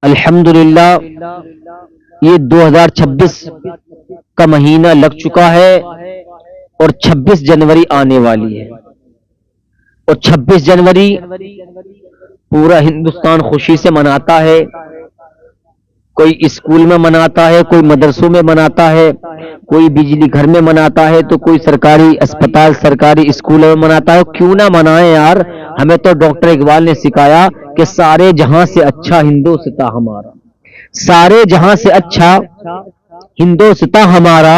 الحمدللہ یہ 2026 کا مہینہ لگ چکا ہے اور 26 جنوری آنے والی ہے، اور 26 جنوری پورا ہندوستان خوشی سے مناتا ہے۔ کوئی اسکول میں مناتا ہے، کوئی مدرسوں میں مناتا ہے، کوئی بجلی گھر میں مناتا ہے، تو کوئی سرکاری اسپتال سرکاری اسکول میں مناتا ہے۔ کیوں نہ منائیں یار، ہمیں تو ڈاکٹر اقبال نے سکھایا کہ سارے جہاں سے اچھا ہندوستاں ہمارا، سارے جہاں سے اچھا ہندوستاں ہمارا،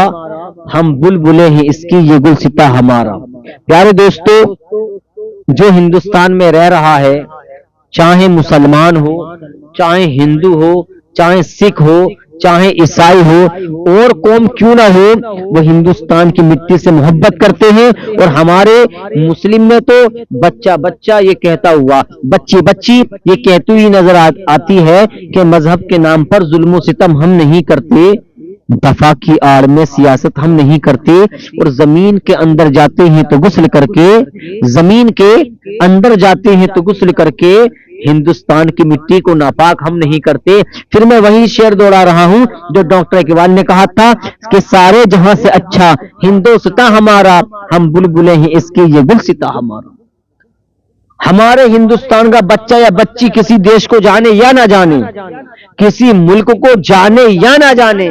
ہم بلبلیں ہیں اس کی یہ گلستاں ہمارا۔ پیارے دوستو، جو ہندوستان میں رہ رہا ہے، چاہے مسلمان ہو، چاہے ہندو ہو، چاہے سکھ ہو، چاہے عیسائی ہو، اور قوم کیوں نہ ہو، وہ ہندوستان کی مٹی سے محبت کرتے ہیں۔ اور ہمارے مسلم میں تو بچہ بچہ یہ کہتا ہوا، بچی بچی یہ کہتی ہوئی نظر آتی ہے کہ مذہب کے نام پر ظلم و ستم ہم نہیں کرتے، دفاع کی آڑ میں سیاست ہم نہیں کرتے، اور زمین کے اندر جاتے ہیں تو غسل کر کے، زمین کے اندر جاتے ہیں تو غسل کر کے ہندوستان کی مٹی کو ناپاک ہم نہیں کرتے۔ پھر میں وہی شعر دوہرا رہا ہوں جو ڈاکٹر اقبال نے کہا تھا کہ سارے جہاں سے اچھا ہندوستاں ہمارا، ہم بلبلیں ہیں اس کی یہ گلستاں ہمارا۔ ہمارے ہندوستان کا بچہ یا بچی کسی دیش کو جانے یا نہ جانے، کسی ملک کو جانے یا نہ جانے،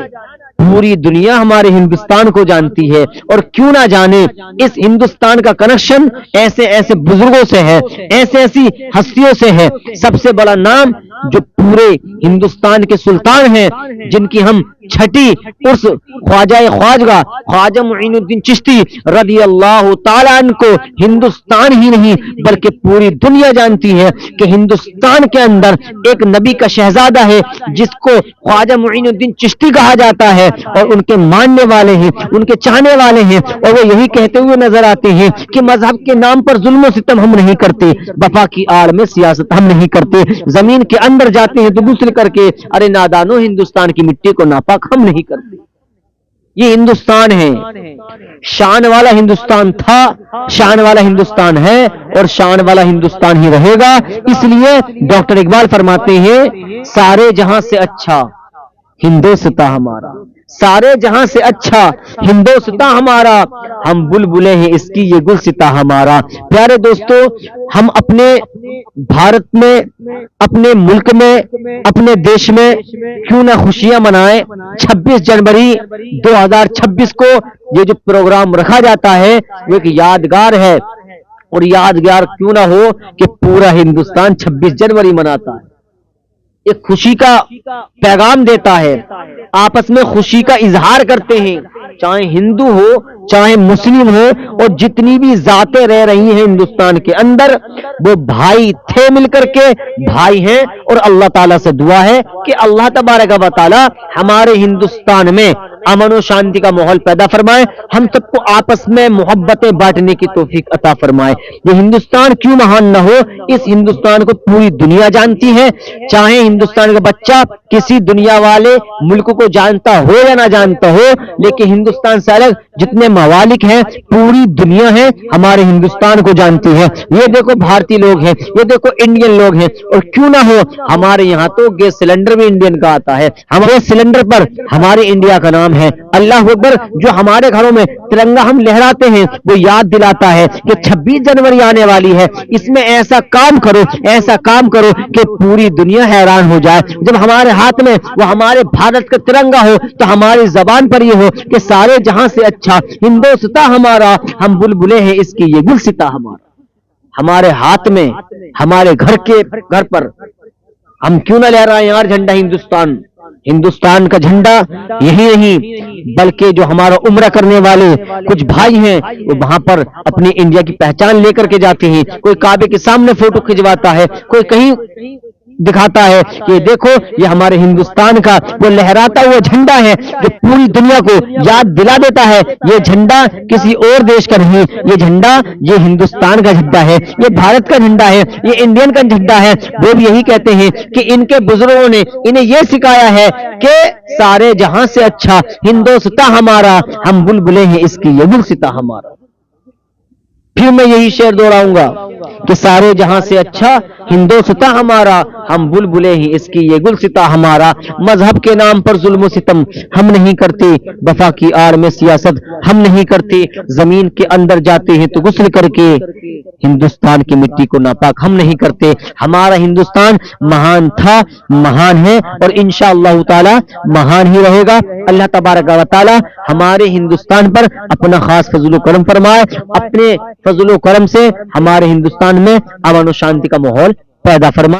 پوری دنیا ہمارے ہندوستان کو جانتی ہے۔ اور کیوں نہ جانے، اس ہندوستان کا کنیکشن ایسے ایسے بزرگوں سے ہے، ایسے ایسی ہستیوں سے ہے۔ سب سے بڑا نام جو پورے ہندوستان کے سلطان ہیں، جن کی ہم چھٹی اس خواجہ خواجہ خواجہ معین الدین چشتی رضی اللہ تعالیٰ عنہ کو ہندوستان ہی نہیں بلکہ پوری دنیا جانتی ہے کہ ہندوستان کے اندر ایک نبی کا شہزادہ ہے جس کو خواجہ معین الدین چشتی کہا جاتا ہے، اور ان کے ماننے والے ہیں، ان کے چاہنے والے ہیں، اور وہ یہی کہتے ہوئے نظر آتے ہیں کہ مذہب کے نام پر ظلم و ستم ہم نہیں کرتے، وفا کی آڑ میں سیاست ہم نہیں کرتے، زمین کے اندر جاتے ہیں تو غسل کر کے، ارے نادانو ہندوستان کی مٹی کو ناپاک ہم نہیں کرتے۔ یہ ہندوستان ہے، شان والا ہندوستان تھا، شان والا ہندوستان ہے، اور شان والا ہندوستان ہی رہے گا۔ اس لیے ڈاکٹر اقبال فرماتے ہیں سارے جہاں سے اچھا ہندوستاں ہمارا، سارے جہاں سے اچھا ہندوستاں ہمارا، ہم بلبلیں ہیں اس کی یہ گلستاں ہمارا۔ پیارے دوستو، ہم اپنے بھارت میں، اپنے ملک میں، اپنے دیش میں کیوں نہ خوشیاں منائیں۔ 26 جنوری 2026 کو یہ جو پروگرام رکھا جاتا ہے وہ ایک یادگار ہے، اور یادگار کیوں نہ ہو کہ پورا ہندوستان 26 جنوری مناتا ہے، ایک خوشی کا پیغام دیتا ہے، آپس میں خوشی کا اظہار کرتے ہیں، چاہے ہندو ہو چاہے مسلم ہو، اور جتنی بھی ذاتیں رہ رہی ہیں ہندوستان کے اندر وہ بھائی تھے، مل کر کے بھائی ہیں۔ اور اللہ تعالیٰ سے دعا ہے کہ اللہ تبارک و تعالیٰ ہمارے ہندوستان میں امن و شانتی کا ماحول پیدا فرمائے، ہم سب کو آپس میں محبتیں بانٹنے کی توفیق عطا فرمائے۔ یہ ہندوستان کیوں مہان نہ ہو، اس ہندوستان کو پوری دنیا جانتی ہے، چاہے ہندوستان کا بچہ کسی دنیا والے ملک کو جانتا ہو یا نہ جانتا ہو، لیکن ہندوستان سے الگ جتنے ممالک ہیں، پوری دنیا ہے ہمارے ہندوستان کو جانتی ہے۔ یہ دیکھو بھارتی لوگ ہیں، یہ دیکھو انڈین لوگ ہیں، اور کیوں نہ ہو ہمارے یہاں تو گیس سلنڈر بھی انڈین کا آتا ہے، ہمارے سلنڈر پر ہمارے انڈیا کا نام ہے۔ اللہ اکبر، جو ہمارے گھروں میں ترنگا ہم لہراتے ہیں وہ یاد دلاتا ہے کہ 26 جنوری آنے والی ہے، اس میں ایسا کام کرو، ایسا کام کرو کہ پوری دنیا حیران ہو جائے۔ جب ہمارے ہاتھ میں وہ ہمارے بھارت کا ترنگا ہو تو ہماری زبان پر یہ ہو کہ سارے جہاں سے اچھا ہندوستاں ہمارا، ہم بلبلیں ہیں اس کی یہ گلستاں ہمارا۔ ہمارے ہاتھ میں، ہمارے گھر پر ہم کیوں نہ لہرائیں یار جھنڈا ہندوستان۔ ہندوستان کا جھنڈا یہی نہیں بلکہ جو ہمارا عمرہ کرنے والے کچھ بھائی ہیں وہ وہاں پر اپنی انڈیا کی پہچان لے کر کے جاتے ہیں، کوئی کعبے کے سامنے فوٹو کھنچواتا ہے، کوئی کہیں دکھاتا ہے کہ دیکھو یہ ہمارے ہندوستان کا وہ لہراتا ہوا جھنڈا ہے جو پوری دنیا کو یاد دلا دیتا ہے یہ جھنڈا کسی اور دیش کا نہیں، یہ جھنڈا یہ ہندوستان کا جھنڈا ہے، یہ بھارت کا جھنڈا ہے، یہ انڈین کا جھنڈا ہے۔ وہ بھی یہی کہتے ہیں کہ ان کے بزرگوں نے انہیں یہ سکھایا ہے کہ سارے جہاں سے اچھا ہندوستاں ہمارا، ہم بلبلیں ہیں اس کی یہ گلستاں ہمارا۔ پھر میں یہی شعر دوہراؤں گا کہ سارے جہاں سے اچھا ہندوستاں ہمارا، ہم بلبلیں ہیں اس کی یہ گلستاں ہمارا، مذہب کے نام پر ظلم و ستم ہم نہیں کرتے، وفا کی آڑ میں سیاست ہم نہیں کرتے، زمین کے اندر جاتے ہیں تو غسل کر کے ہندوستان کی مٹی کو ناپاک ہم نہیں کرتے۔ ہمارا ہندوستان مہان تھا، مہان ہے، اور انشاءاللہ تعالی مہان ہی رہے گا۔ اللہ تبارک و تعالی ہمارے ہندوستان پر اپنا خاص فضل و کرم فرمائے، اپنے فضل و کرم سے ہمارے ہندوستان میں امن و شانتی کا ماحول پیدا فرمائے۔